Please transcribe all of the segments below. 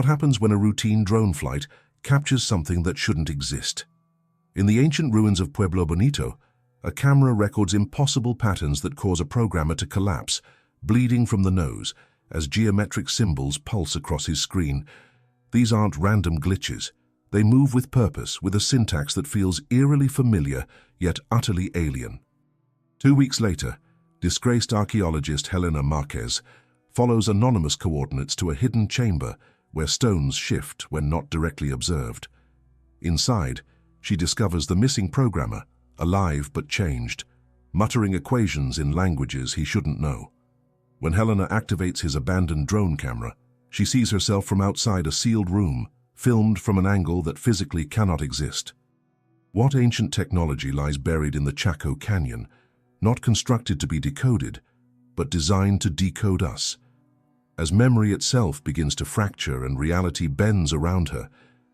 What happens when a routine drone flight captures something that shouldn't exist? In the ancient ruins of Pueblo Bonito, a camera records impossible patterns that cause a programmer to collapse, bleeding from the nose, as geometric symbols pulse across his screen. These aren't random glitches. They move with purpose, with a syntax that feels eerily familiar, yet utterly alien. 2 weeks later, disgraced archaeologist Helena Marquez follows anonymous coordinates to a hidden chamber where stones shift when not directly observed. Inside, she discovers the missing programmer, alive but changed, muttering equations in languages he shouldn't know. When Helena activates his abandoned drone camera, she sees herself from outside a sealed room, filmed from an angle that physically cannot exist. What ancient technology lies buried in the Chaco Canyon, not constructed to be decoded, but designed to decode us? As memory itself begins to fracture and reality bends around her,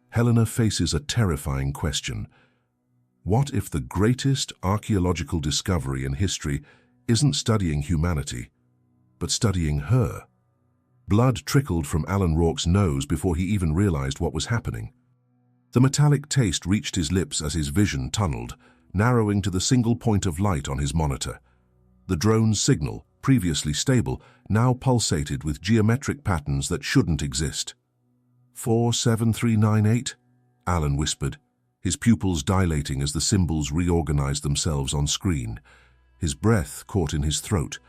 Helena faces a terrifying question. What if the greatest archaeological discovery in history isn't studying humanity, but studying her? Blood trickled from Alan Rourke's nose before he even realized what was happening. The metallic taste reached his lips as his vision tunneled, narrowing to the single point of light on his monitor. The drone's signal, previously stable, now pulsated with geometric patterns that shouldn't exist. 47398, Alan whispered, his pupils dilating as the symbols reorganized themselves on screen. His breath caught in his throat.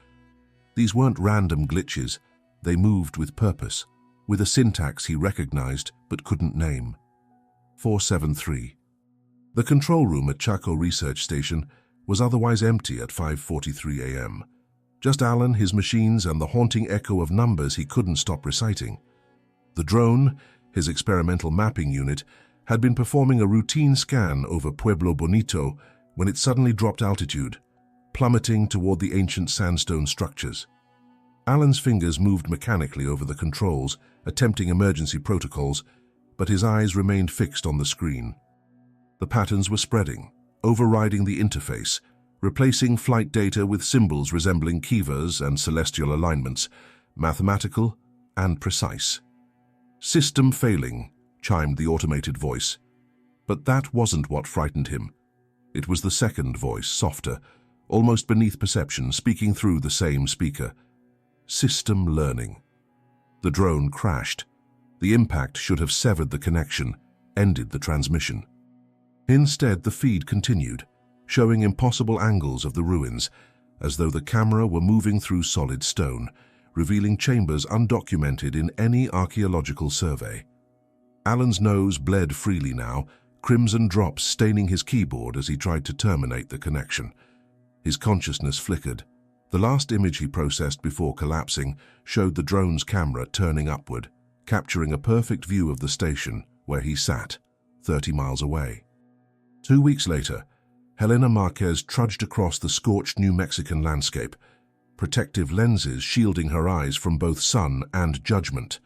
These weren't random glitches. They moved with purpose, with a syntax he recognized but couldn't name. 473. The control room at Chaco Research Station was otherwise empty at 5:43 a.m. Just Alan, his machines, and the haunting echo of numbers he couldn't stop reciting. The drone, his experimental mapping unit, had been performing a routine scan over Pueblo Bonito when it suddenly dropped altitude, plummeting toward the ancient sandstone structures. Alan's fingers moved mechanically over the controls, attempting emergency protocols, but his eyes remained fixed on the screen. The patterns were spreading, overriding the interface, replacing flight data with symbols resembling kivas and celestial alignments, mathematical and precise. "System failing," chimed the automated voice. But that wasn't what frightened him. It was the second voice, softer, almost beneath perception, speaking through the same speaker. System learning. The drone crashed. The impact should have severed the connection, ended the transmission. Instead, the feed continued, showing impossible angles of the ruins, as though the camera were moving through solid stone, revealing chambers undocumented in any archaeological survey. Alan's nose bled freely now, crimson drops staining his keyboard as he tried to terminate the connection. His consciousness flickered. The last image he processed before collapsing showed the drone's camera turning upward, capturing a perfect view of the station where he sat, 30 miles away. 2 weeks later, Helena Marquez trudged across the scorched New Mexican landscape, protective lenses shielding her eyes from both sun and judgment.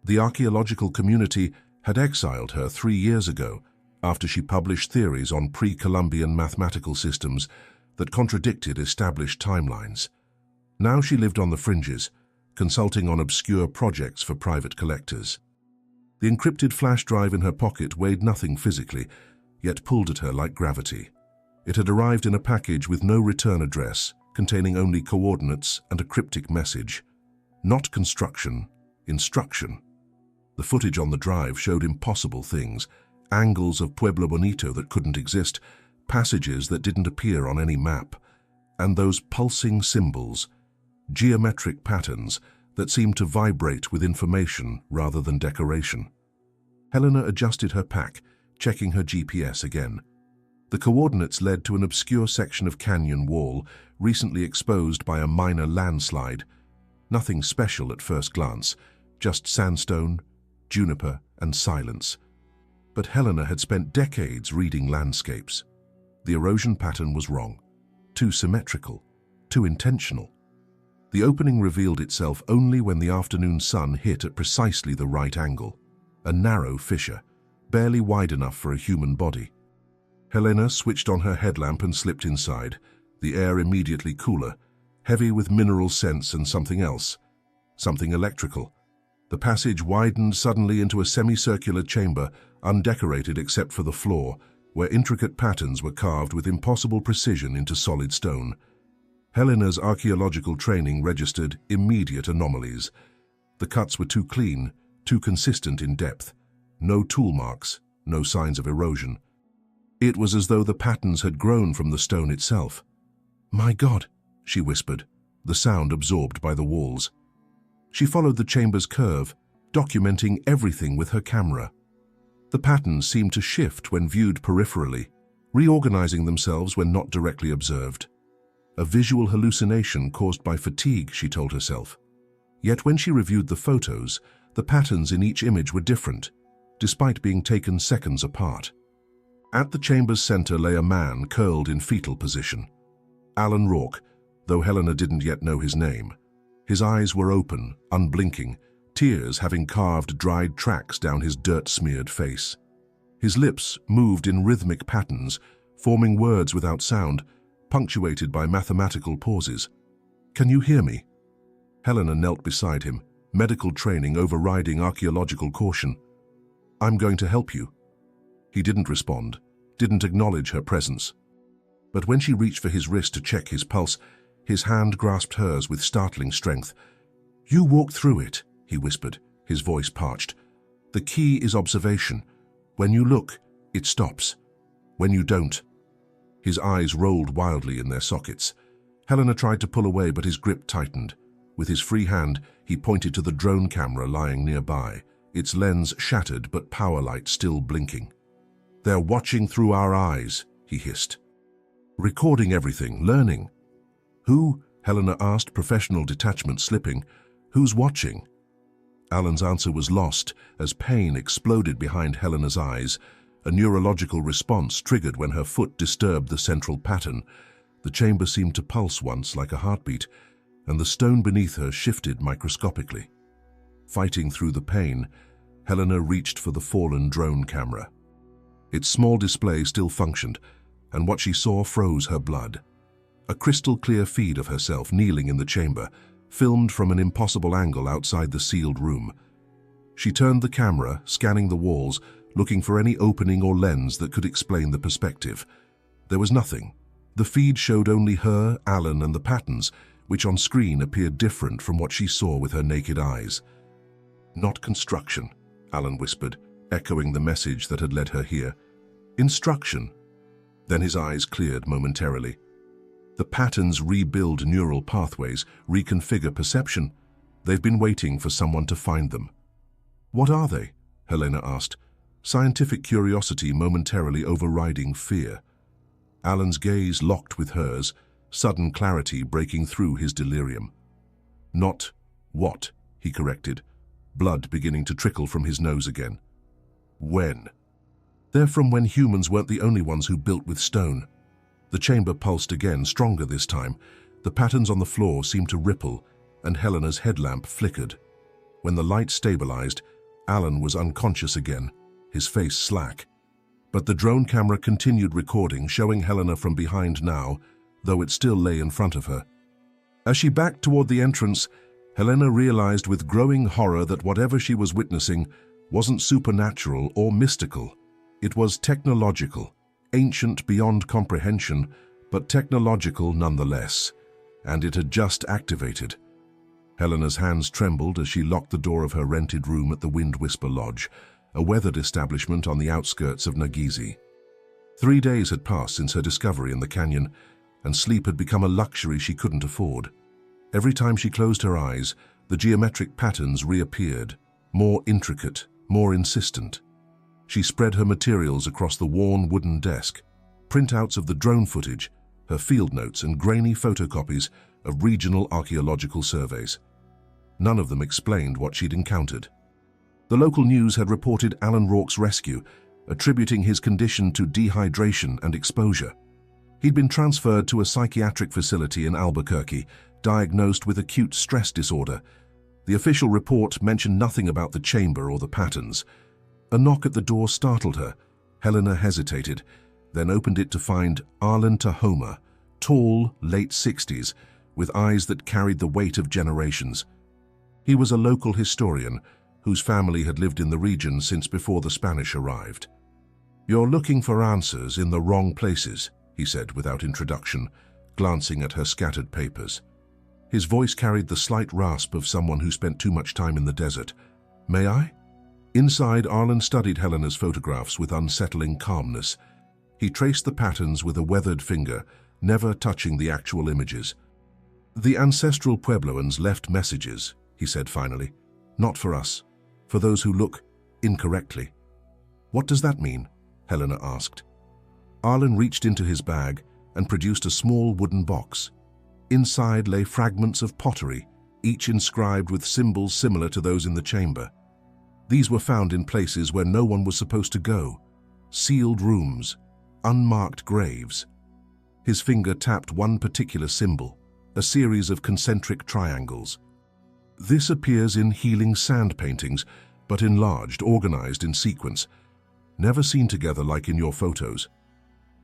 The archaeological community had exiled her 3 years ago after she published theories on pre-Columbian mathematical systems that contradicted established timelines. Now she lived on the fringes, consulting on obscure projects for private collectors. The encrypted flash drive in her pocket weighed nothing physically, yet pulled at her like gravity. It had arrived in a package with no return address, containing only coordinates and a cryptic message. Not construction, instruction. The footage on the drive showed impossible things, angles of Pueblo Bonito that couldn't exist, passages that didn't appear on any map, and those pulsing symbols, geometric patterns that seemed to vibrate with information rather than decoration. Helena adjusted her pack, checking her GPS again. The coordinates led to an obscure section of canyon wall, recently exposed by a minor landslide. Nothing special at first glance, just sandstone, juniper, and silence. But Helena had spent decades reading landscapes. The erosion pattern was wrong, too symmetrical, too intentional. The opening revealed itself only when the afternoon sun hit at precisely the right angle, a narrow fissure, barely wide enough for a human body. Helena switched on her headlamp and slipped inside, the air immediately cooler, heavy with mineral scents and something else, something electrical. The passage widened suddenly into a semicircular chamber, undecorated except for the floor, where intricate patterns were carved with impossible precision into solid stone. Helena's archaeological training registered immediate anomalies. The cuts were too clean, too consistent in depth. No tool marks, no signs of erosion. It was as though the patterns had grown from the stone itself. "My God," she whispered, the sound absorbed by the walls. She followed the chamber's curve, documenting everything with her camera. The patterns seemed to shift when viewed peripherally, reorganizing themselves when not directly observed. A visual hallucination caused by fatigue, she told herself. Yet when she reviewed the photos, the patterns in each image were different, despite being taken seconds apart. At the chamber's center lay a man curled in fetal position. Alan Rourke, though Helena didn't yet know his name. His eyes were open, unblinking, tears having carved dried tracks down his dirt-smeared face. His lips moved in rhythmic patterns, forming words without sound, punctuated by mathematical pauses. "Can you hear me?" Helena knelt beside him, medical training overriding archaeological caution. "I'm going to help you." He didn't respond, didn't acknowledge her presence. But when she reached for his wrist to check his pulse, his hand grasped hers with startling strength. "You walk through it," he whispered, his voice parched. "The key is observation. When you look, it stops. When you don't." His eyes rolled wildly in their sockets. Helena tried to pull away, but his grip tightened. With his free hand, he pointed to the drone camera lying nearby, its lens shattered but power light still blinking. "They're watching through our eyes," he hissed. "Recording everything, learning." "Who?" Helena asked, professional detachment slipping. "Who's watching?" Alan's answer was lost as pain exploded behind Helena's eyes, a neurological response triggered when her foot disturbed the central pattern. The chamber seemed to pulse once like a heartbeat, and the stone beneath her shifted microscopically. Fighting through the pain, Helena reached for the fallen drone camera. Its small display still functioned, and what she saw froze her blood. A crystal-clear feed of herself kneeling in the chamber, filmed from an impossible angle outside the sealed room. She turned the camera, scanning the walls, looking for any opening or lens that could explain the perspective. There was nothing. The feed showed only her, Alan, and the patterns, which on screen appeared different from what she saw with her naked eyes. "Not construction," Alan whispered, echoing the message that had led her here. "Instruction." Then his eyes cleared momentarily. The patterns rebuild neural pathways, reconfigure perception. They've been waiting for someone to find them. "What are they?" Helena asked, scientific curiosity momentarily overriding fear. Alan's gaze locked with hers, sudden clarity breaking through his delirium. "Not what," he corrected, blood beginning to trickle from his nose again. "When?" "They're from when humans weren't the only ones who built with stone." The chamber pulsed again, stronger this time. The patterns on the floor seemed to ripple, and Helena's headlamp flickered. When the light stabilized, Alan was unconscious again, his face slack. But the drone camera continued recording, showing Helena from behind now, though it still lay in front of her. As she backed toward the entrance, Helena realized with growing horror that whatever she was witnessing wasn't supernatural or mystical. It was technological, ancient beyond comprehension, but technological nonetheless, and it had just activated. Helena's hands trembled as she locked the door of her rented room at the Wind Whisper Lodge, a weathered establishment on the outskirts of Nagizi. 3 days had passed since her discovery in the canyon, and sleep had become a luxury she couldn't afford. Every time she closed her eyes, the geometric patterns reappeared, more intricate, more insistent. She spread her materials across the worn wooden desk, printouts of the drone footage, her field notes and grainy photocopies of regional archaeological surveys. None of them explained what she'd encountered. The local news had reported Alan Rourke's rescue, attributing his condition to dehydration and exposure. He'd been transferred to a psychiatric facility in Albuquerque, diagnosed with acute stress disorder. The official report mentioned nothing about the chamber or the patterns. A knock at the door startled her. Helena hesitated, then opened it to find Arlen Tahoma, tall, late 60s, with eyes that carried the weight of generations. He was a local historian, whose family had lived in the region since before the Spanish arrived. "You're looking for answers in the wrong places," he said without introduction, glancing at her scattered papers. His voice carried the slight rasp of someone who spent too much time in the desert. "May I?" Inside, Arlen studied Helena's photographs with unsettling calmness. He traced the patterns with a weathered finger, never touching the actual images. "The ancestral Puebloans left messages," he said finally. "Not for us, for those who look incorrectly." "What does that mean?" Helena asked. Arlen reached into his bag and produced a small wooden box. Inside lay fragments of pottery, each inscribed with symbols similar to those in the chamber. These were found in places where no one was supposed to go: sealed rooms, unmarked graves. His finger tapped one particular symbol, a series of concentric triangles. "This appears in healing sand paintings, but enlarged, organized in sequence. Never seen together like in your photos."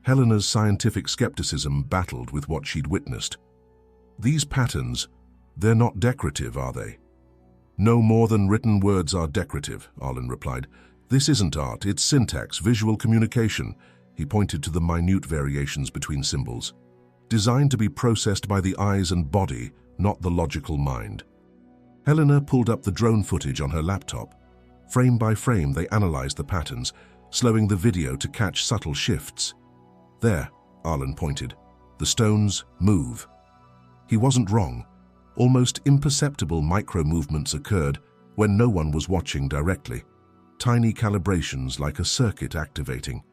Helena's scientific skepticism battled with what she'd witnessed. "These patterns, they're not decorative, are they?" "No more than written words are decorative," Arlen replied. "This isn't art, it's syntax, visual communication." He pointed to the minute variations between symbols. "Designed to be processed by the eyes and body, not the logical mind." Helena pulled up the drone footage on her laptop. Frame by frame, they analyzed the patterns, slowing the video to catch subtle shifts. "There," Arlen pointed. "The stones move." He wasn't wrong. Almost imperceptible micro-movements occurred when no one was watching directly. Tiny calibrations like a circuit activating.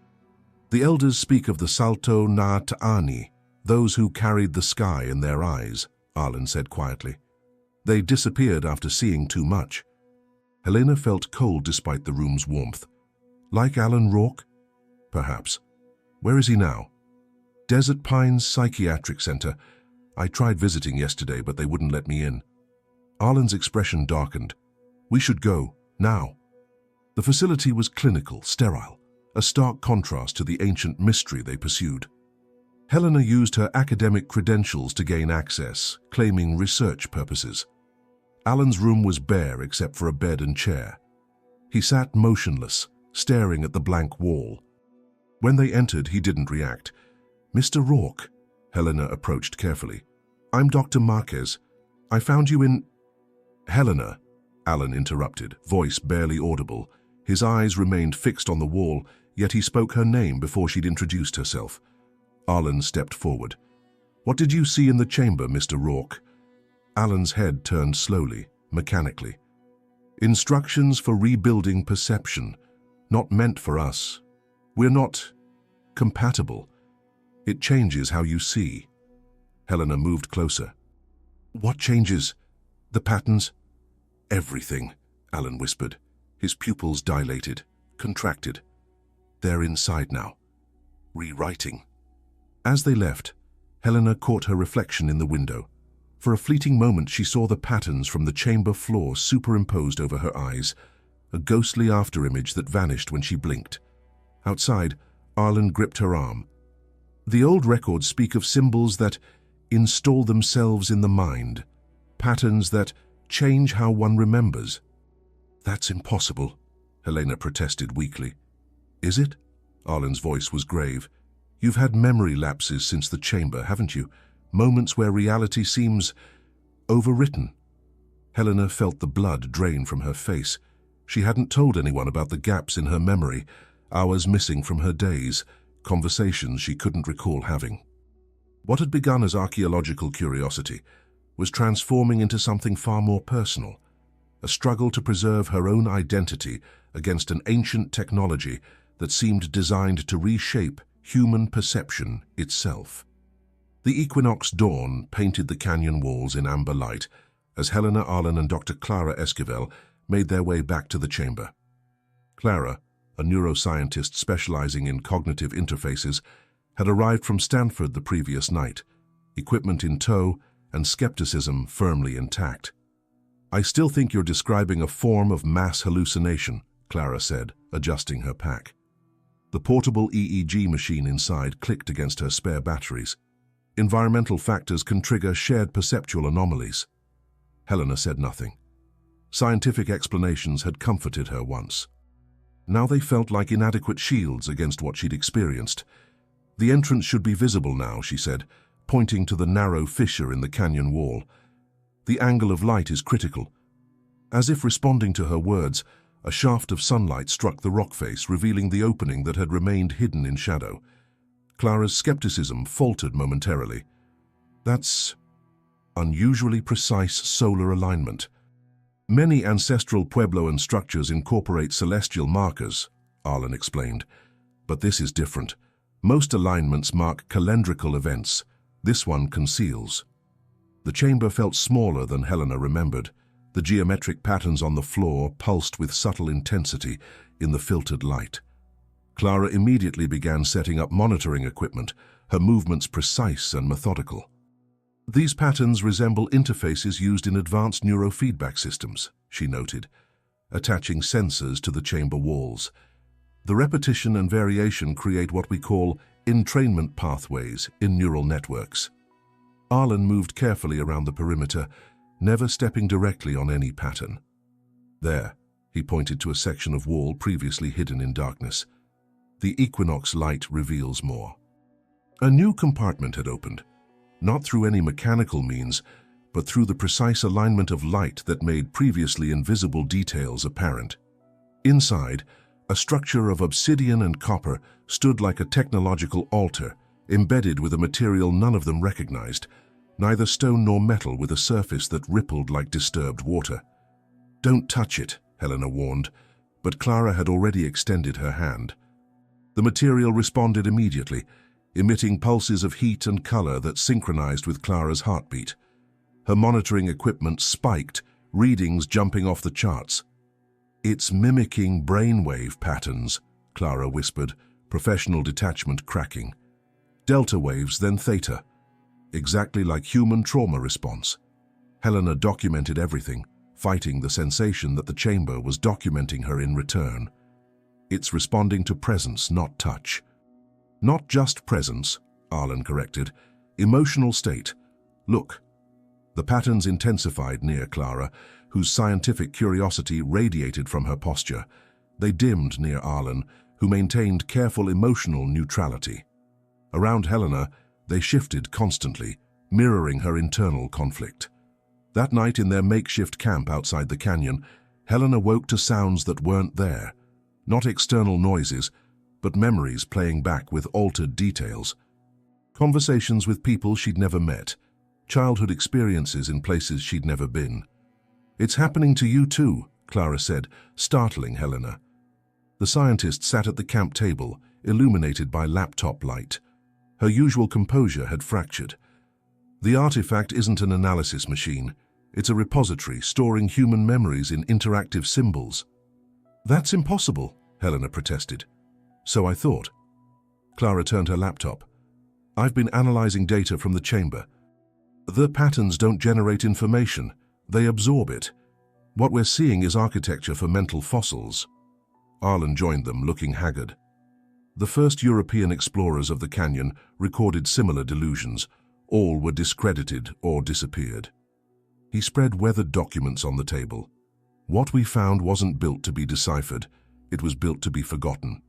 "The elders speak of the Salto na Ta'ani, those who carried the sky in their eyes," Arlen said quietly. "They disappeared after seeing too much." Helena felt cold despite the room's warmth. "Like Alan Rourke?" "Perhaps. Where is he now?" "Desert Pines Psychiatric Center. I tried visiting yesterday, but they wouldn't let me in." Arlen's expression darkened. "We should go, now." The facility was clinical, sterile, a stark contrast to the ancient mystery they pursued. Helena used her academic credentials to gain access, claiming research purposes. Alan's room was bare except for a bed and chair. He sat motionless, staring at the blank wall. When they entered, he didn't react. "Mr. Rourke," Helena approached carefully. "I'm Dr. Marquez. I found you in—" "Helena," Alan interrupted, voice barely audible. His eyes remained fixed on the wall, yet he spoke her name before she'd introduced herself. Arlen stepped forward. "What did you see in the chamber, Mr. Rourke?" Alan's head turned slowly, mechanically. "Instructions for rebuilding perception, not meant for us. We're not compatible. It changes how you see." Helena moved closer. "What changes? The patterns?" "Everything," Alan whispered. His pupils dilated, contracted. "They're inside now, rewriting." As they left, Helena caught her reflection in the window. For a fleeting moment, she saw the patterns from the chamber floor superimposed over her eyes, a ghostly afterimage that vanished when she blinked. Outside, Arlen gripped her arm. "The old records speak of symbols that install themselves in the mind, patterns that change how one remembers." "That's impossible," Helena protested weakly. "Is it?" Arlen's voice was grave. "You've had memory lapses since the chamber, haven't you? Moments where reality seems overwritten." Helena felt the blood drain from her face. She hadn't told anyone about the gaps in her memory, hours missing from her days, conversations she couldn't recall having. What had begun as archaeological curiosity was transforming into something far more personal, a struggle to preserve her own identity against an ancient technology that seemed designed to reshape human perception itself. The equinox dawn painted the canyon walls in amber light as Helena, Arlen, and Dr. Clara Esquivel made their way back to the chamber. Clara, a neuroscientist specializing in cognitive interfaces, had arrived from Stanford the previous night, equipment in tow and skepticism firmly intact. "I still think you're describing a form of mass hallucination," Clara said, adjusting her pack. The portable EEG machine inside clicked against her spare batteries. "Environmental factors can trigger shared perceptual anomalies." Helena said nothing. Scientific explanations had comforted her once. Now they felt like inadequate shields against what she'd experienced. "The entrance should be visible now," she said, pointing to the narrow fissure in the canyon wall. "The angle of light is critical." As if responding to her words, a shaft of sunlight struck the rock face, revealing the opening that had remained hidden in shadow. Clara's skepticism faltered momentarily. "That's unusually precise solar alignment." "Many ancestral Puebloan structures incorporate celestial markers," Arlen explained. "But this is different. Most alignments mark calendrical events. This one conceals." The chamber felt smaller than Helena remembered. The geometric patterns on the floor pulsed with subtle intensity in the filtered light. Clara immediately began setting up monitoring equipment, her movements precise and methodical. "These patterns resemble interfaces used in advanced neurofeedback systems," she noted, attaching sensors to the chamber walls. "The repetition and variation create what we call entrainment pathways in neural networks." Arlen moved carefully around the perimeter, never stepping directly on any pattern. "There," he pointed to a section of wall previously hidden in darkness. "The equinox light reveals more." A new compartment had opened, not through any mechanical means, but through the precise alignment of light that made previously invisible details apparent. Inside, a structure of obsidian and copper stood like a technological altar, embedded with a material none of them recognized, neither stone nor metal, with a surface that rippled like disturbed water. "Don't touch it," Helena warned, but Clara had already extended her hand. The material responded immediately, emitting pulses of heat and color that synchronized with Clara's heartbeat. Her monitoring equipment spiked, readings jumping off the charts. "It's mimicking brainwave patterns," Clara whispered, professional detachment cracking. "Delta waves, then theta. Exactly like human trauma response." Helena documented everything, fighting the sensation that the chamber was documenting her in return. "It's responding to presence, not touch." "Not just presence," Arlen corrected. "Emotional state. Look." The patterns intensified near Clara, whose scientific curiosity radiated from her posture. They dimmed near Arlen, who maintained careful emotional neutrality. Around Helena, they shifted constantly, mirroring her internal conflict. That night in their makeshift camp outside the canyon, Helena woke to sounds that weren't there. Not external noises, but memories playing back with altered details. Conversations with people she'd never met, childhood experiences in places she'd never been. "It's happening to you too," Clara said, startling Helena. The scientist sat at the camp table, illuminated by laptop light. Her usual composure had fractured. "The artifact isn't an analysis machine. It's a repository storing human memories in interactive symbols." "That's impossible," Helena protested. "So I thought." Clara turned her laptop. "I've been analyzing data from the chamber. The patterns don't generate information. They absorb it. What we're seeing is architecture for mental fossils." Arlen joined them, looking haggard. The first European explorers of the canyon recorded similar delusions. All were discredited or disappeared. He spread weathered documents on the table. "What we found wasn't built to be deciphered. It was built to be forgotten."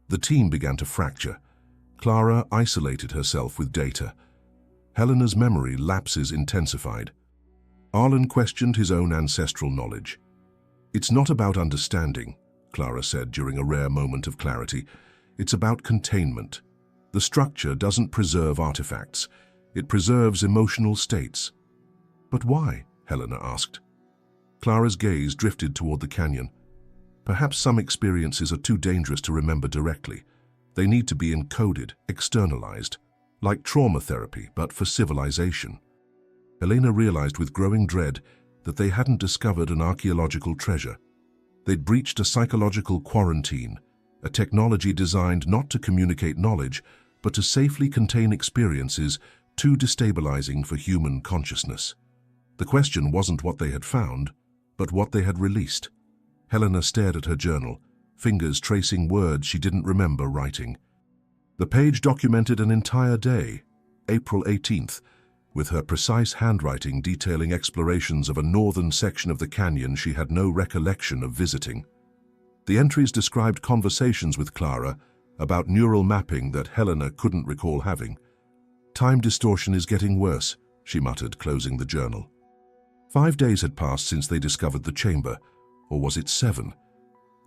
The team began to fracture. Clara isolated herself with data. Helena's memory lapses intensified. Arlen questioned his own ancestral knowledge. "It's not about understanding," Clara said during a rare moment of clarity. "It's about containment. The structure doesn't preserve artifacts. It preserves emotional states." "But why?" Helena asked. Clara's gaze drifted toward the canyon. "Perhaps some experiences are too dangerous to remember directly. They need to be encoded, externalized, like trauma therapy, but for civilization." Helena realized with growing dread that they hadn't discovered an archaeological treasure. They'd breached a psychological quarantine, a technology designed not to communicate knowledge, but to safely contain experiences too destabilizing for human consciousness. The question wasn't what they had found, but what they had released. Helena stared at her journal, fingers tracing words she didn't remember writing. The page documented an entire day, April 18th, with her precise handwriting detailing explorations of a northern section of the canyon she had no recollection of visiting. The entries described conversations with Clara about neural mapping that Helena couldn't recall having. "Time distortion is getting worse," she muttered, closing the journal. 5 days had passed since they discovered the chamber, or was it 7?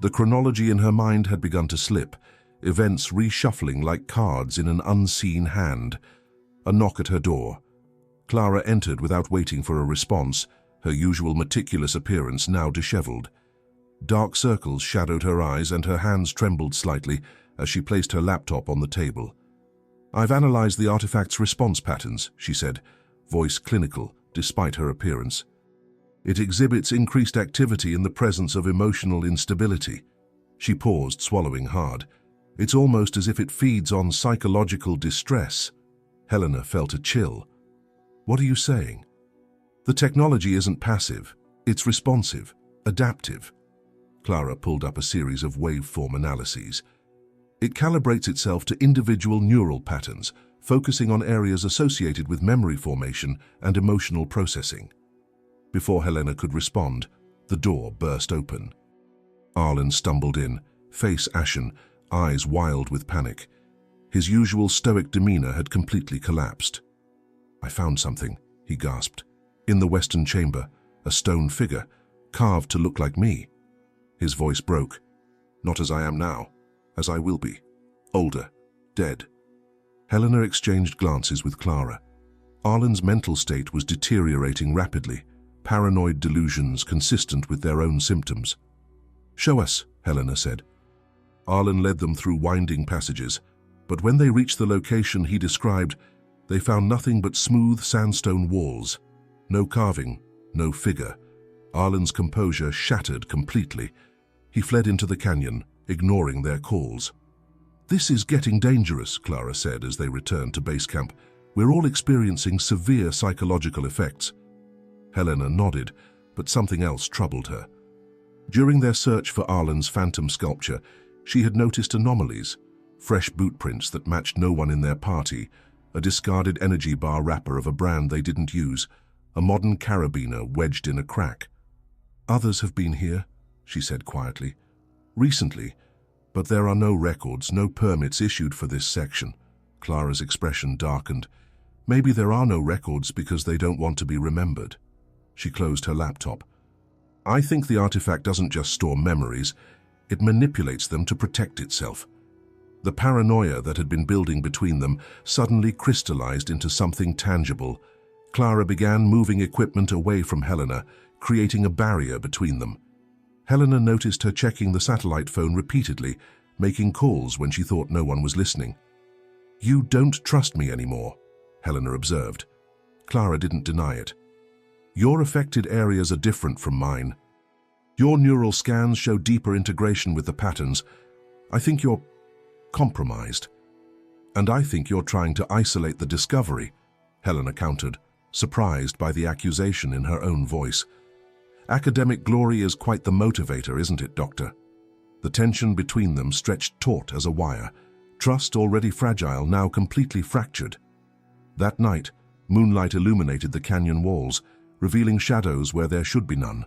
The chronology in her mind had begun to slip, events reshuffling like cards in an unseen hand. A knock at her door. Clara entered without waiting for a response, her usual meticulous appearance now disheveled. Dark circles shadowed her eyes and her hands trembled slightly as she placed her laptop on the table. "I've analyzed the artifact's response patterns," she said, voice clinical despite her appearance. "It exhibits increased activity in the presence of emotional instability." She paused, swallowing hard. "It's almost as if it feeds on psychological distress." Helena felt a chill. "What are you saying?" "The technology isn't passive. It's responsive, adaptive." Clara pulled up a series of waveform analyses. "It calibrates itself to individual neural patterns, focusing on areas associated with memory formation and emotional processing." Before Helena could respond, the door burst open. Arlen stumbled in, face ashen, eyes wild with panic. His usual stoic demeanor had completely collapsed. "I found something," he gasped. "In the western chamber, a stone figure, carved to look like me." His voice broke. "Not as I am now, as I will be. Older, dead." Helena exchanged glances with Clara. Arlen's mental state was deteriorating rapidly, paranoid delusions consistent with their own symptoms. "Show us," Helena said. Arlen led them through winding passages, but when they reached the location he described, they found nothing but smooth sandstone walls. No carving, no figure. Arlen's composure shattered completely. He fled into the canyon, ignoring their calls. "This is getting dangerous," Clara said as they returned to base camp. "We're all experiencing severe psychological effects." Helena nodded, but something else troubled her. During their search for Arlen's phantom sculpture, she had noticed anomalies: fresh boot prints that matched no one in their party, a discarded energy bar wrapper of a brand they didn't use, a modern carabiner wedged in a crack. "Others have been here," she said quietly. "Recently, but there are no records, no permits issued for this section." Clara's expression darkened. "Maybe there are no records because they don't want to be remembered." She closed her laptop. "I think the artifact doesn't just store memories, it manipulates them to protect itself." The paranoia that had been building between them suddenly crystallized into something tangible. Clara began moving equipment away from Helena, creating a barrier between them. Helena noticed her checking the satellite phone repeatedly, making calls when she thought no one was listening. "You don't trust me anymore," Helena observed. Clara didn't deny it. "Your affected areas are different from mine. Your neural scans show deeper integration with the patterns. I think you're compromised. And I think you're trying to isolate the discovery," Helena countered, surprised by the accusation in her own voice. "Academic glory is quite the motivator, isn't it, Doctor?" The tension between them stretched taut as a wire, trust already fragile, now completely fractured. That night, moonlight illuminated the canyon walls, revealing shadows where there should be none.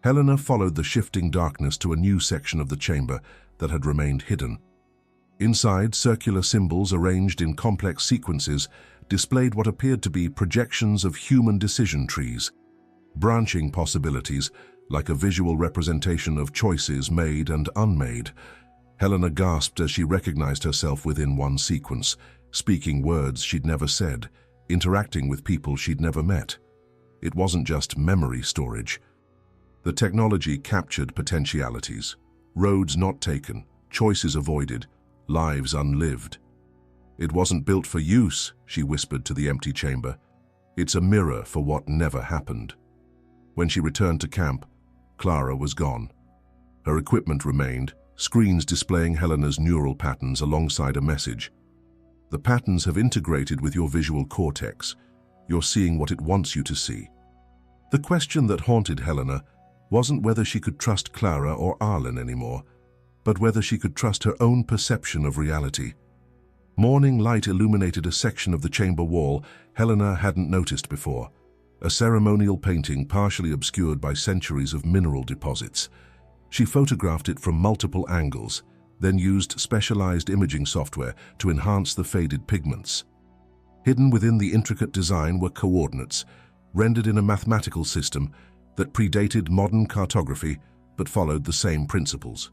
Helena followed the shifting darkness to a new section of the chamber that had remained hidden. Inside, circular symbols arranged in complex sequences displayed what appeared to be projections of human decision trees, branching possibilities like a visual representation of choices made and unmade. Helena gasped as she recognized herself within one sequence, speaking words she'd never said, interacting with people she'd never met. It wasn't just memory storage. The technology captured potentialities, roads not taken, choices avoided, lives unlived. "It wasn't built for use," she whispered to the empty chamber. "It's a mirror for what never happened." When she returned to camp, Clara was gone. Her equipment remained, screens displaying Helena's neural patterns alongside a message. "The patterns have integrated with your visual cortex. You're seeing what it wants you to see." The question that haunted Helena wasn't whether she could trust Clara or Arlen anymore, but whether she could trust her own perception of reality. Morning light illuminated a section of the chamber wall Helena hadn't noticed before, a ceremonial painting partially obscured by centuries of mineral deposits. She photographed it from multiple angles, then used specialized imaging software to enhance the faded pigments. Hidden within the intricate design were coordinates, rendered in a mathematical system that predated modern cartography but followed the same principles.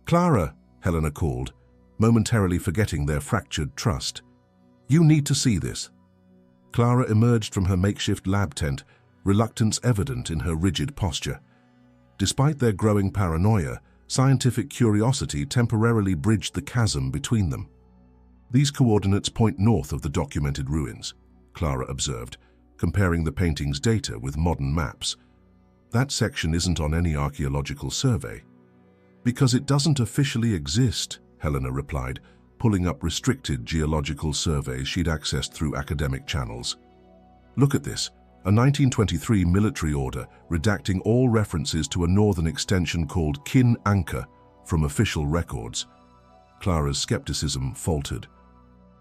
"Clara," Helena called, momentarily forgetting their fractured trust. "You need to see this." Clara emerged from her makeshift lab tent, reluctance evident in her rigid posture. Despite their growing paranoia, scientific curiosity temporarily bridged the chasm between them. "These coordinates point north of the documented ruins," Clara observed, comparing the painting's data with modern maps. "That section isn't on any archaeological survey." "Because it doesn't officially exist," Helena replied, pulling up restricted geological surveys she'd accessed through academic channels. "Look at this, a 1923 military order redacting all references to a northern extension called Kin Anka from official records." Clara's skepticism faltered.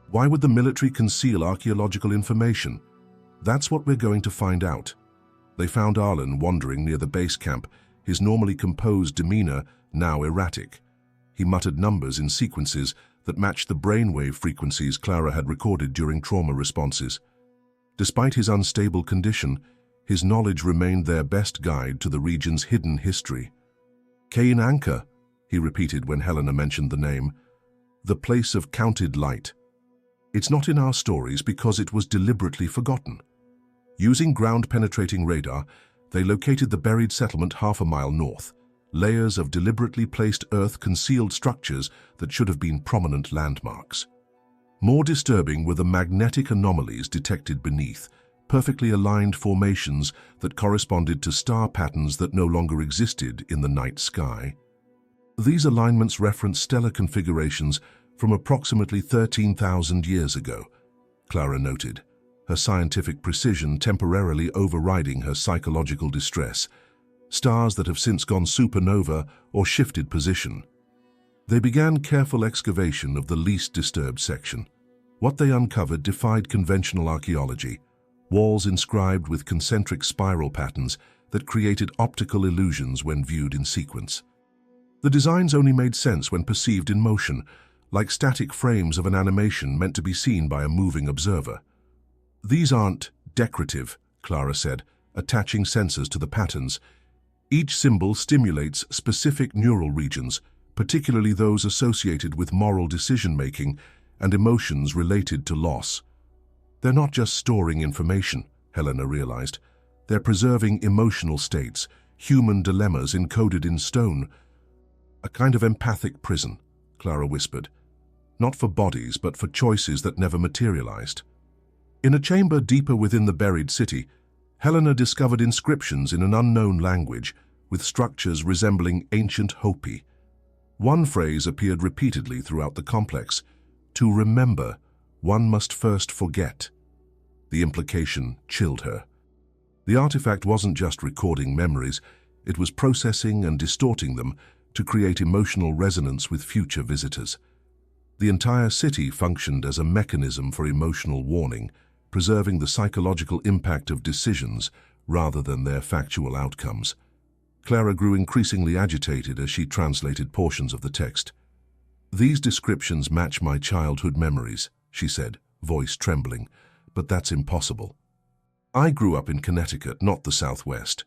"Why would the military conceal archaeological information?" "That's what we're going to find out." They found Arlen wandering near the base camp, his normally composed demeanor now erratic. He muttered numbers in sequences that matched the brainwave frequencies Clara had recorded during trauma responses. Despite his unstable condition, his knowledge remained their best guide to the region's hidden history. "Kain Anka," he repeated when Helena mentioned the name. "The place of counted light. It's not in our stories because it was deliberately forgotten." Using ground-penetrating radar, they located the buried settlement half a mile north. Layers of deliberately placed earth-concealed structures that should have been prominent landmarks. More disturbing were the magnetic anomalies detected beneath, perfectly aligned formations that corresponded to star patterns that no longer existed in the night sky. These alignments reference stellar configurations from approximately 13,000 years ago, Clara noted, her scientific precision temporarily overriding her psychological distress. Stars that have since gone supernova or shifted position. They began careful excavation of the least disturbed section. What they uncovered defied conventional archaeology, walls inscribed with concentric spiral patterns that created optical illusions when viewed in sequence. The designs only made sense when perceived in motion, like static frames of an animation meant to be seen by a moving observer. "These aren't decorative," Clara said, attaching sensors to the patterns. "Each symbol stimulates specific neural regions, particularly those associated with moral decision-making and emotions related to loss." "They're not just storing information," Helena realized. "They're preserving emotional states, human dilemmas encoded in stone." "A kind of empathic prison," Clara whispered. "Not for bodies, but for choices that never materialized." In a chamber deeper within the buried city, Helena discovered inscriptions in an unknown language, with structures resembling ancient Hopi. One phrase appeared repeatedly throughout the complex: "To remember, one must first forget." The implication chilled her. The artifact wasn't just recording memories, it was processing and distorting them to create emotional resonance with future visitors. The entire city functioned as a mechanism for emotional warning, preserving the psychological impact of decisions rather than their factual outcomes. Clara grew increasingly agitated as she translated portions of the text. "These descriptions match my childhood memories," she said, voice trembling, "but that's impossible. I grew up in Connecticut, not the Southwest."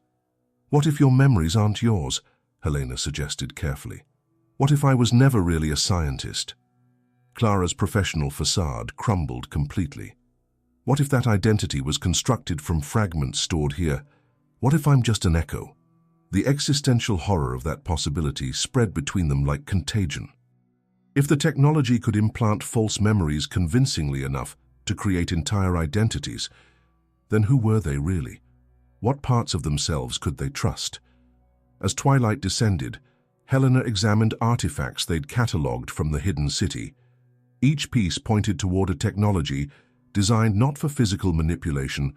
"What if your memories aren't yours?" Helena suggested carefully. "What if I was never really a scientist?" Clara's professional facade crumbled completely. "What if that identity was constructed from fragments stored here? What if I'm just an echo?" The existential horror of that possibility spread between them like contagion. If the technology could implant false memories convincingly enough to create entire identities, then who were they really? What parts of themselves could they trust? As twilight descended, Helena examined artifacts they'd catalogued from the hidden city. Each piece pointed toward a technology designed not for physical manipulation,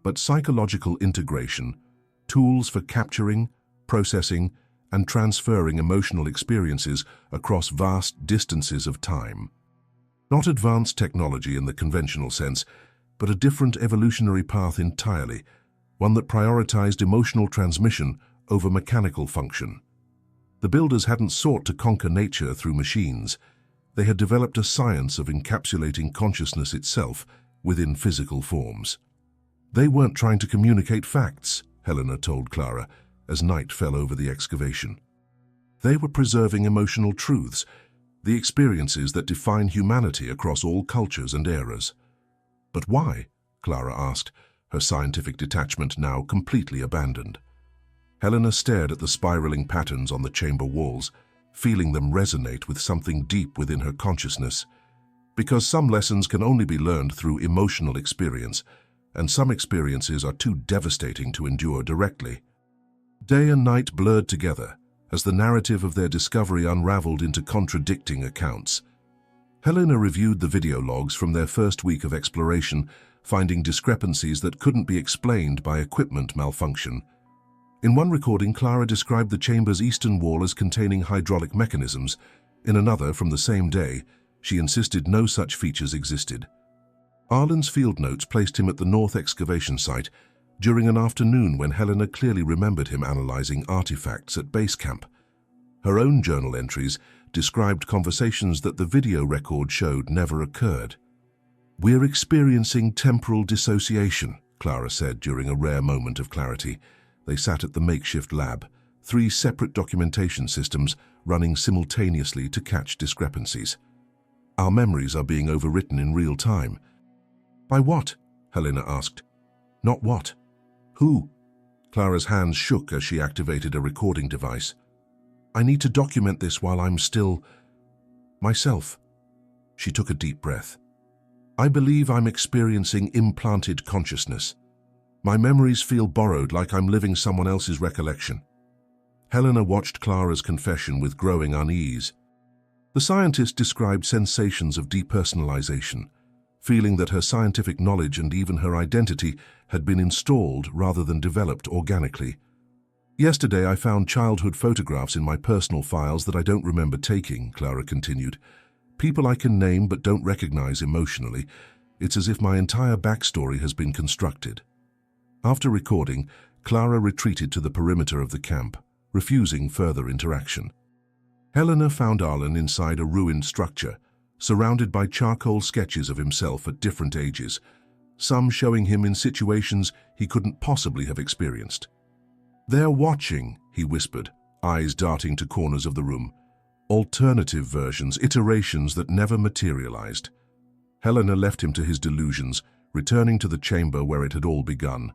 but psychological integration, tools for capturing, processing, and transferring emotional experiences across vast distances of time. Not advanced technology in the conventional sense, but a different evolutionary path entirely, one that prioritized emotional transmission over mechanical function. The builders hadn't sought to conquer nature through machines. They had developed a science of encapsulating consciousness itself within physical forms. They weren't trying to communicate facts, Helena told Clara, as night fell over the excavation. They were preserving emotional truths, the experiences that define humanity across all cultures and eras. But why? Clara asked, her scientific detachment now completely abandoned. Helena stared at the spiraling patterns on the chamber walls, feeling them resonate with something deep within her consciousness. Because some lessons can only be learned through emotional experience, and some experiences are too devastating to endure directly. Day and night blurred together as the narrative of their discovery unraveled into contradicting accounts. Helena reviewed the video logs from their first week of exploration, finding discrepancies that couldn't be explained by equipment malfunction. In one recording, Clara described the chamber's eastern wall as containing hydraulic mechanisms. In another, from the same day, she insisted no such features existed. Arlen's field notes placed him at the north excavation site during an afternoon when Helena clearly remembered him analyzing artifacts at base camp. Her own journal entries described conversations that the video record showed never occurred. "We're experiencing temporal dissociation," Clara said during a rare moment of clarity. They sat at the makeshift lab, 3 separate documentation systems running simultaneously to catch discrepancies. "Our memories are being overwritten in real time." "By what?" Helena asked. "Not what. Who?" Clara's hands shook as she activated a recording device. "I need to document this while I'm still myself." She took a deep breath. "I believe I'm experiencing implanted consciousness. My memories feel borrowed, like I'm living someone else's recollection." Helena watched Clara's confession with growing unease. The scientist described sensations of depersonalization, feeling that her scientific knowledge and even her identity had been installed rather than developed organically. "Yesterday I found childhood photographs in my personal files that I don't remember taking," Clara continued. "People I can name but don't recognize emotionally. It's as if my entire backstory has been constructed." After recording, Clara retreated to the perimeter of the camp, refusing further interaction. Helena found Arlen inside a ruined structure, surrounded by charcoal sketches of himself at different ages, some showing him in situations he couldn't possibly have experienced. "They're watching," he whispered, eyes darting to corners of the room. "Alternative versions, iterations that never materialized." Helena left him to his delusions, returning to the chamber where it had all begun.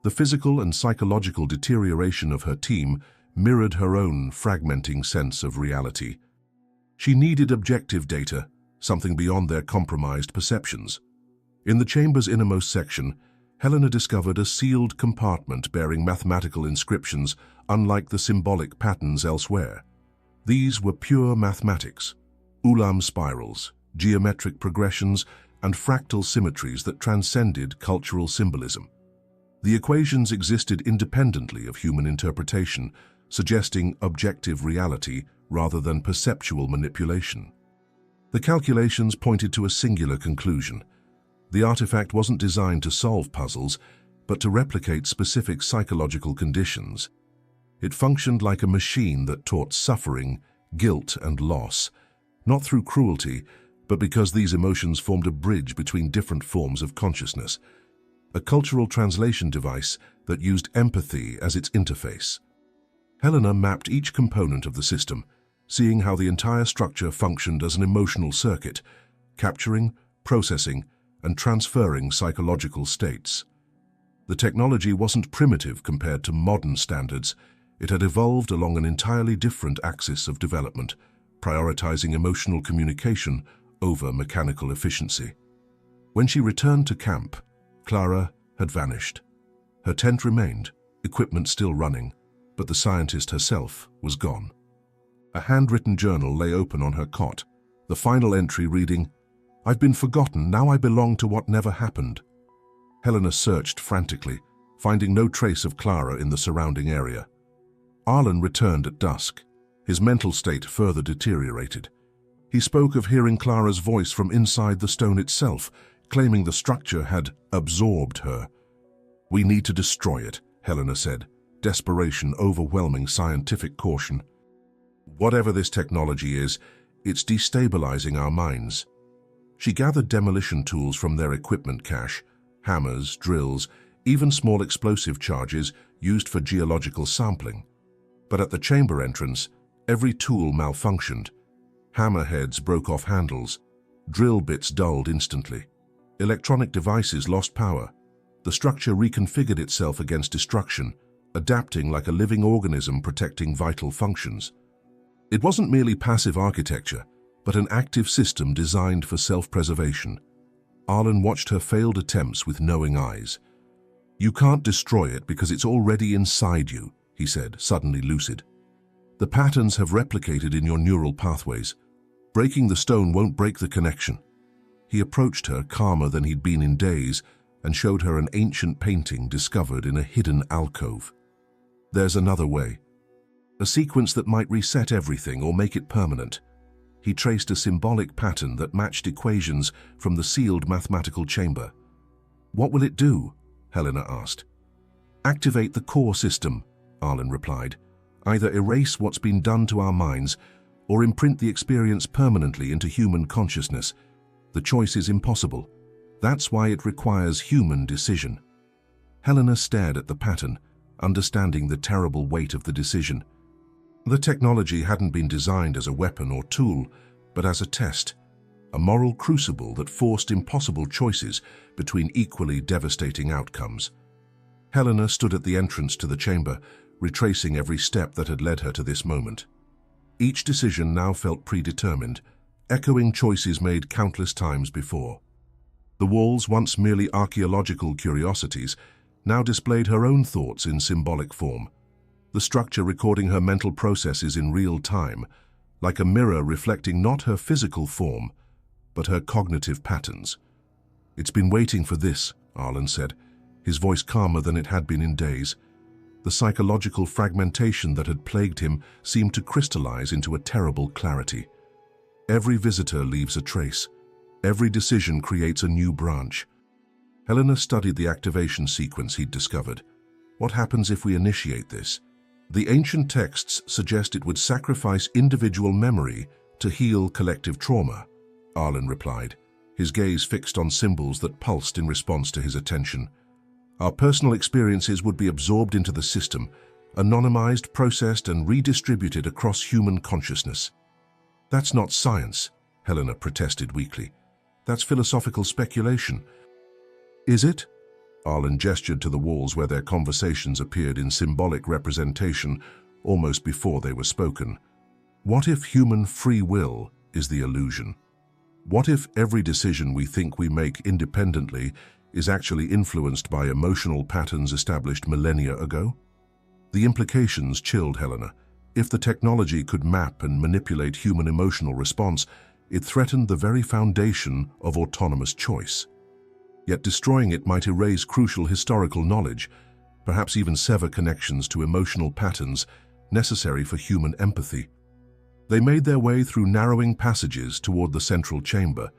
The physical and psychological deterioration of her team mirrored her own fragmenting sense of reality. She needed objective data, something beyond their compromised perceptions. In the chamber's innermost section, Helena discovered a sealed compartment bearing mathematical inscriptions unlike the symbolic patterns elsewhere. These were pure mathematics, Ulam spirals, geometric progressions, and fractal symmetries that transcended cultural symbolism. The equations existed independently of human interpretation, suggesting objective reality rather than perceptual manipulation. The calculations pointed to a singular conclusion. The artifact wasn't designed to solve puzzles, but to replicate specific psychological conditions. It functioned like a machine that taught suffering, guilt, and loss, not through cruelty, but because these emotions formed a bridge between different forms of consciousness, a cultural translation device that used empathy as its interface. Helena mapped each component of the system, seeing how the entire structure functioned as an emotional circuit, capturing, processing, and transferring psychological states. The technology wasn't primitive compared to modern standards. It had evolved along an entirely different axis of development, prioritizing emotional communication over mechanical efficiency. When she returned to camp, Clara had vanished. Her tent remained, equipment still running, but the scientist herself was gone. A handwritten journal lay open on her cot, the final entry reading, "I've been forgotten, now I belong to what never happened." Helena searched frantically, finding no trace of Clara in the surrounding area. Arlen returned at dusk. His mental state further deteriorated. He spoke of hearing Clara's voice from inside the stone itself, claiming the structure had absorbed her. "We need to destroy it," Helena said, desperation overwhelming scientific caution. "Whatever this technology is, it's destabilizing our minds." She gathered demolition tools from their equipment cache, hammers, drills, even small explosive charges used for geological sampling. But at the chamber entrance, every tool malfunctioned. Hammerheads broke off handles, drill bits dulled instantly. Electronic devices lost power. The structure reconfigured itself against destruction, adapting like a living organism protecting vital functions. It wasn't merely passive architecture, but an active system designed for self-preservation. Arlen watched her failed attempts with knowing eyes. "You can't destroy it because it's already inside you," he said, suddenly lucid. "The patterns have replicated in your neural pathways. Breaking the stone won't break the connection." He approached her, calmer than he'd been in days, and showed her an ancient painting discovered in a hidden alcove. "There's another way. A sequence that might reset everything or make it permanent." He traced a symbolic pattern that matched equations from the sealed mathematical chamber. "What will it do?" Helena asked. "Activate the core system," Arlen replied. "Either erase what's been done to our minds or imprint the experience permanently into human consciousness. The choice is impossible. That's why it requires human decision." Helena stared at the pattern, understanding the terrible weight of the decision. The technology hadn't been designed as a weapon or tool, but as a test, a moral crucible that forced impossible choices between equally devastating outcomes. Helena stood at the entrance to the chamber, retracing every step that had led her to this moment. Each decision now felt predetermined, echoing choices made countless times before. The walls, once merely archaeological curiosities, now displayed her own thoughts in symbolic form. The structure recording her mental processes in real time, like a mirror reflecting not her physical form, but her cognitive patterns. "It's been waiting for this," Arlen said, his voice calmer than it had been in days. The psychological fragmentation that had plagued him seemed to crystallize into a terrible clarity. Every visitor leaves a trace. Every decision creates a new branch. Helena studied the activation sequence he'd discovered. What happens if we initiate this? The ancient texts suggest it would sacrifice individual memory to heal collective trauma, Arlen replied, his gaze fixed on symbols that pulsed in response to his attention. Our personal experiences would be absorbed into the system, anonymized, processed, and redistributed across human consciousness. "That's not science," Helena protested weakly. "That's philosophical speculation." "Is it?" Arlen gestured to the walls where their conversations appeared in symbolic representation almost before they were spoken. "What if human free will is the illusion? What if every decision we think we make independently is actually influenced by emotional patterns established millennia ago?" The implications chilled Helena. If the technology could map and manipulate human emotional response, it threatened the very foundation of autonomous choice. Yet destroying it might erase crucial historical knowledge, perhaps even sever connections to emotional patterns necessary for human empathy. They made their way through narrowing passages toward the central chamber.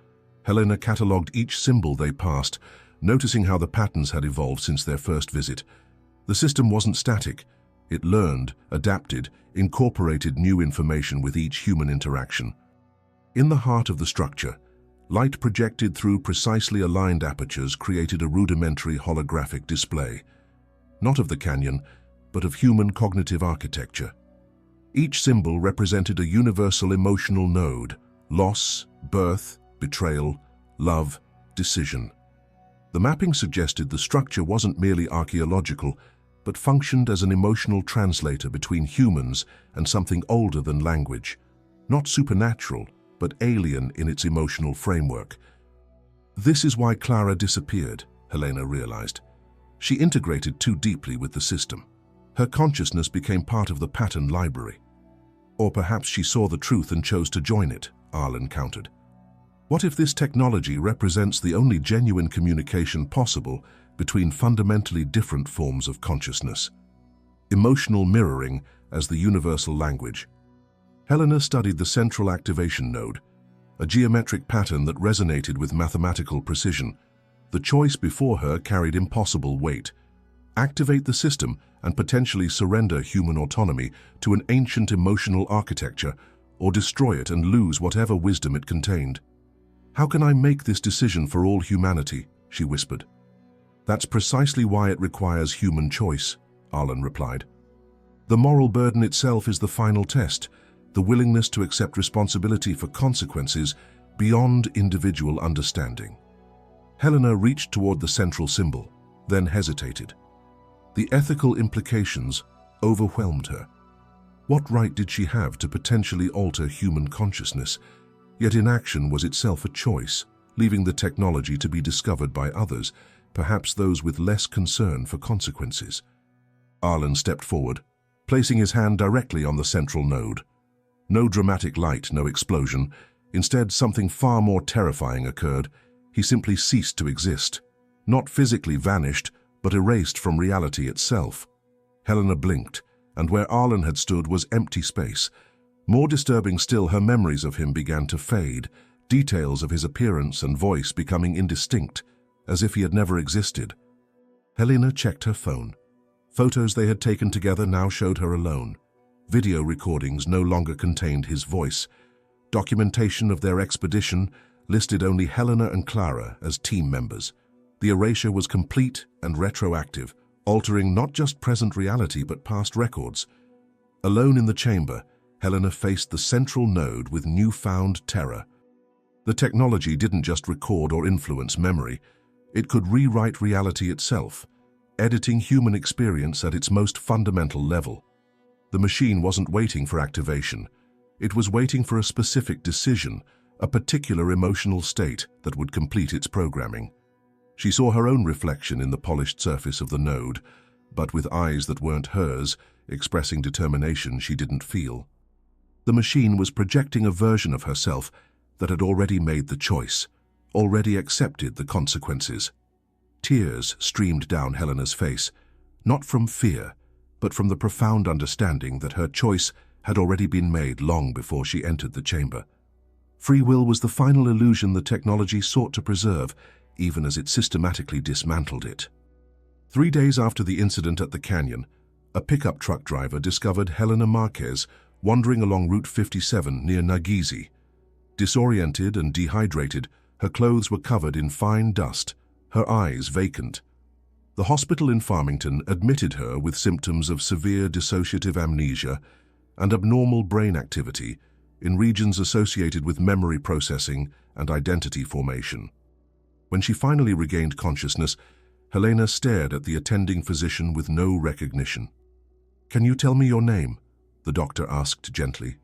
Helena catalogued each symbol they passed, noticing how the patterns had evolved since their first visit. The system wasn't static. It learned, adapted, incorporated new information with each human interaction. In the heart of the structure, light projected through precisely aligned apertures created a rudimentary holographic display, not of the canyon, but of human cognitive architecture. Each symbol represented a universal emotional node: loss, birth, betrayal, love, decision. The mapping suggested the structure wasn't merely archaeological, but functioned as an emotional translator between humans and something older than language, not supernatural, but alien in its emotional framework. This is why Clara disappeared, Helena realized. She integrated too deeply with the system. Her consciousness became part of the pattern library. Or perhaps she saw the truth and chose to join it, Arlen countered. What if this technology represents the only genuine communication possible between fundamentally different forms of consciousness? Emotional mirroring as the universal language. Helena studied the central activation node, a geometric pattern that resonated with mathematical precision. The choice before her carried impossible weight. Activate the system and potentially surrender human autonomy to an ancient emotional architecture, or destroy it and lose whatever wisdom it contained. "How can I make this decision for all humanity?" she whispered. "That's precisely why it requires human choice," Arlen replied. "The moral burden itself is the final test, the willingness to accept responsibility for consequences beyond individual understanding." Helena reached toward the central symbol, then hesitated. The ethical implications overwhelmed her. What right did she have to potentially alter human consciousness? Yet inaction was itself a choice, leaving the technology to be discovered by others, perhaps those with less concern for consequences. Arlen stepped forward, placing his hand directly on the central node. No dramatic light, no explosion. Instead, something far more terrifying occurred. He simply ceased to exist. Not physically vanished, but erased from reality itself. Helena blinked, and where Arlen had stood was empty space. More disturbing still, her memories of him began to fade, details of his appearance and voice becoming indistinct, as if he had never existed. Helena checked her phone. Photos they had taken together now showed her alone. Video recordings no longer contained his voice. Documentation of their expedition listed only Helena and Clara as team members. The erasure was complete and retroactive, altering not just present reality but past records. Alone in the chamber, Helena faced the central node with newfound terror. The technology didn't just record or influence memory. It could rewrite reality itself, editing human experience at its most fundamental level. The machine wasn't waiting for activation. It was waiting for a specific decision, a particular emotional state that would complete its programming. She saw her own reflection in the polished surface of the node, but with eyes that weren't hers, expressing determination she didn't feel. The machine was projecting a version of herself that had already made the choice, already accepted the consequences. Tears streamed down Helena's face, not from fear, but from the profound understanding that her choice had already been made long before she entered the chamber. Free will was the final illusion the technology sought to preserve, even as it systematically dismantled it. 3 days after the incident at the canyon, a pickup truck driver discovered Helena Marquez wandering along Route 57 near Nageezi. Disoriented and dehydrated, her clothes were covered in fine dust, her eyes vacant. The hospital in Farmington admitted her with symptoms of severe dissociative amnesia and abnormal brain activity in regions associated with memory processing and identity formation. When she finally regained consciousness, Helena stared at the attending physician with no recognition. "Can you tell me your name?" the doctor asked gently.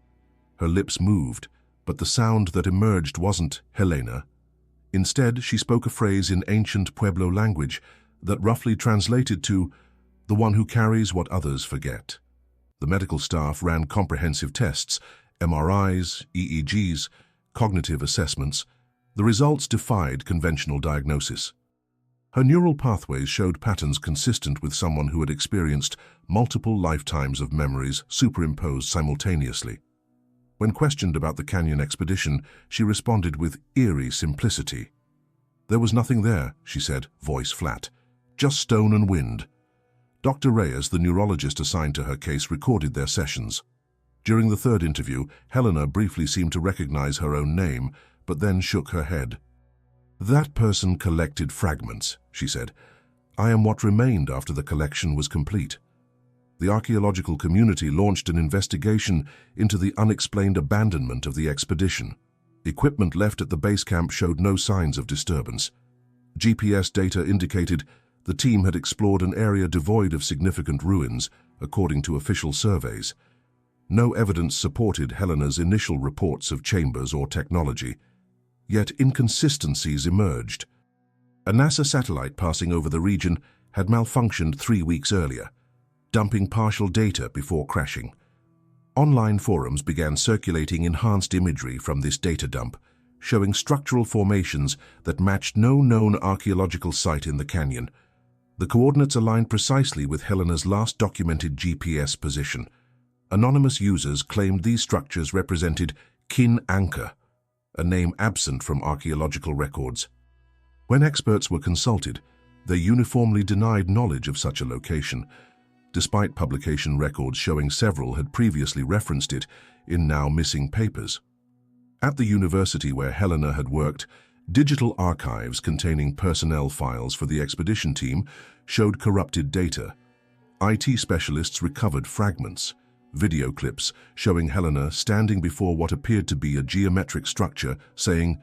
Her lips moved, but the sound that emerged wasn't Helena. Instead, she spoke a phrase in ancient Pueblo language that roughly translated to, "the one who carries what others forget." The medical staff ran comprehensive tests, MRIs, EEGs, cognitive assessments. The results defied conventional diagnosis. Her neural pathways showed patterns consistent with someone who had experienced multiple lifetimes of memories superimposed simultaneously. When questioned about the canyon expedition, she responded with eerie simplicity. "There was nothing there," she said, voice flat. "Just stone and wind." Dr. Reyes, the neurologist assigned to her case, recorded their sessions. During the third interview, Helena briefly seemed to recognize her own name, but then shook her head. "That person collected fragments," she said. "I am what remained after the collection was complete." The archaeological community launched an investigation into the unexplained abandonment of the expedition. Equipment left at the base camp showed no signs of disturbance. GPS data indicated the team had explored an area devoid of significant ruins, according to official surveys. No evidence supported Helena's initial reports of chambers or technology. Yet inconsistencies emerged. A NASA satellite passing over the region had malfunctioned 3 weeks earlier, dumping partial data before crashing. Online forums began circulating enhanced imagery from this data dump, showing structural formations that matched no known archaeological site in the canyon. The coordinates aligned precisely with Helena's last documented GPS position. Anonymous users claimed these structures represented Kin Anka, a name absent from archaeological records. When experts were consulted, they uniformly denied knowledge of such a location, despite publication records showing several had previously referenced it in now missing papers. At the university where Helena had worked, digital archives containing personnel files for the expedition team showed corrupted data. IT specialists recovered fragments, video clips showing Helena standing before what appeared to be a geometric structure, saying,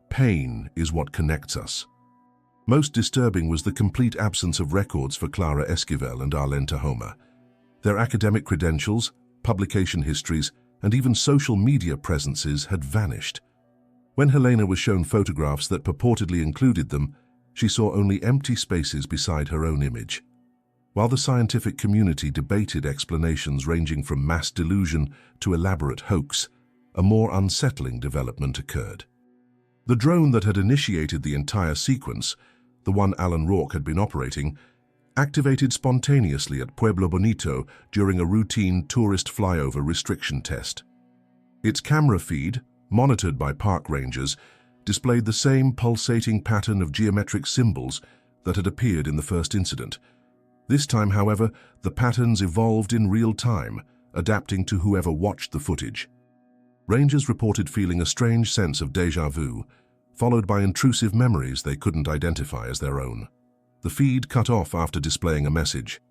"Pain is what connects us." Most disturbing was the complete absence of records for Clara Esquivel and Arlen Tahoma. Their academic credentials, publication histories, and even social media presences had vanished. When Helena was shown photographs that purportedly included them, she saw only empty spaces beside her own image. While the scientific community debated explanations ranging from mass delusion to elaborate hoax, a more unsettling development occurred. The drone that had initiated the entire sequence, the one Alan Rourke had been operating, activated spontaneously at Pueblo Bonito during a routine tourist flyover restriction test. Its camera feed, monitored by park rangers, displayed the same pulsating pattern of geometric symbols that had appeared in the first incident. This time, however, the patterns evolved in real time, adapting to whoever watched the footage. Rangers reported feeling a strange sense of déjà vu, followed by intrusive memories they couldn't identify as their own. The feed cut off after displaying a message,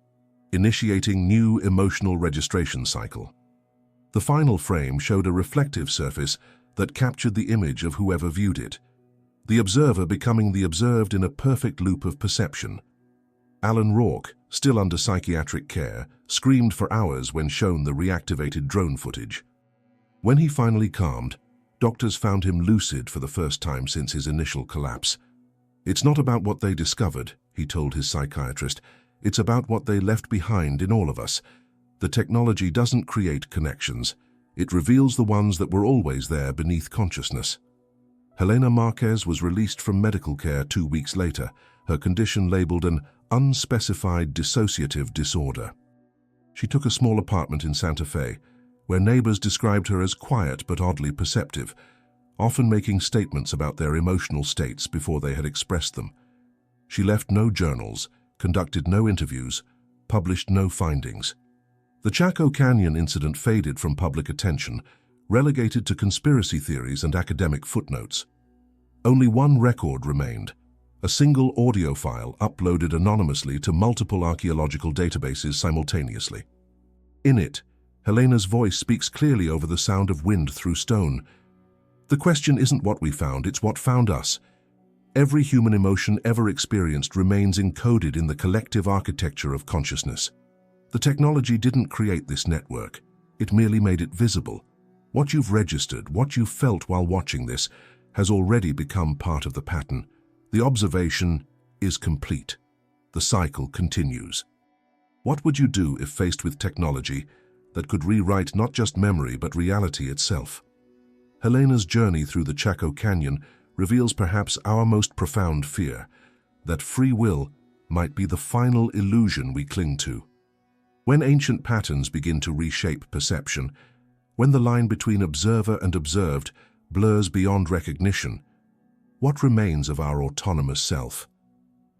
initiating new emotional registration cycle. The final frame showed a reflective surface that captured the image of whoever viewed it, the observer becoming the observed in a perfect loop of perception. Alan Rourke, still under psychiatric care, screamed for hours when shown the reactivated drone footage. When he finally calmed, doctors found him lucid for the first time since his initial collapse. "It's not about what they discovered," he told his psychiatrist. "It's about what they left behind in all of us. The technology doesn't create connections. It reveals the ones that were always there beneath consciousness." Helena Marquez was released from medical care 2 weeks later, her condition labeled an unspecified dissociative disorder. She took a small apartment in Santa Fe, where neighbors described her as quiet but oddly perceptive, often making statements about their emotional states before they had expressed them. She left no journals, conducted no interviews, published no findings. The Chaco Canyon incident faded from public attention, relegated to conspiracy theories and academic footnotes. Only one record remained, a single audio file uploaded anonymously to multiple archaeological databases simultaneously. In it, Helena's voice speaks clearly over the sound of wind through stone. "The question isn't what we found, it's what found us. Every human emotion ever experienced remains encoded in the collective architecture of consciousness. The technology didn't create this network, it merely made it visible. What you've registered, what you felt while watching this, has already become part of the pattern. The observation is complete. The cycle continues." What would you do if faced with technology that could rewrite not just memory but reality itself? Helena's journey through the Chaco Canyon reveals perhaps our most profound fear, that free will might be the final illusion we cling to. When ancient patterns begin to reshape perception, when the line between observer and observed blurs beyond recognition, what remains of our autonomous self?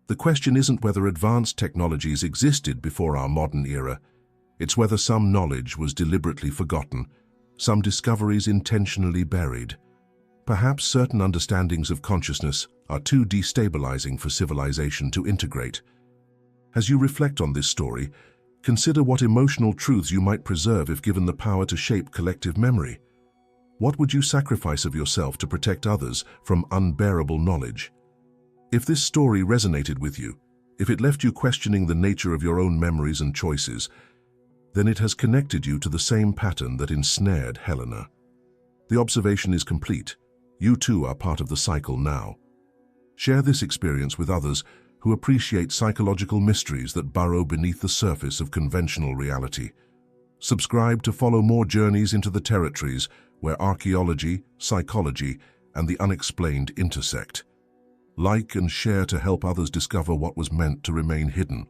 The question isn't whether advanced technologies existed before our modern era. It's whether some knowledge was deliberately forgotten, some discoveries intentionally buried. Perhaps certain understandings of consciousness are too destabilizing for civilization to integrate. As you reflect on this story, consider what emotional truths you might preserve if given the power to shape collective memory. What would you sacrifice of yourself to protect others from unbearable knowledge? If this story resonated with you, if it left you questioning the nature of your own memories and choices, then it has connected you to the same pattern that ensnared Helena. The observation is complete. You too are part of the cycle now. Share this experience with others who appreciate psychological mysteries that burrow beneath the surface of conventional reality. Subscribe to follow more journeys into the territories where archaeology, psychology, and the unexplained intersect. Like and share to help others discover what was meant to remain hidden.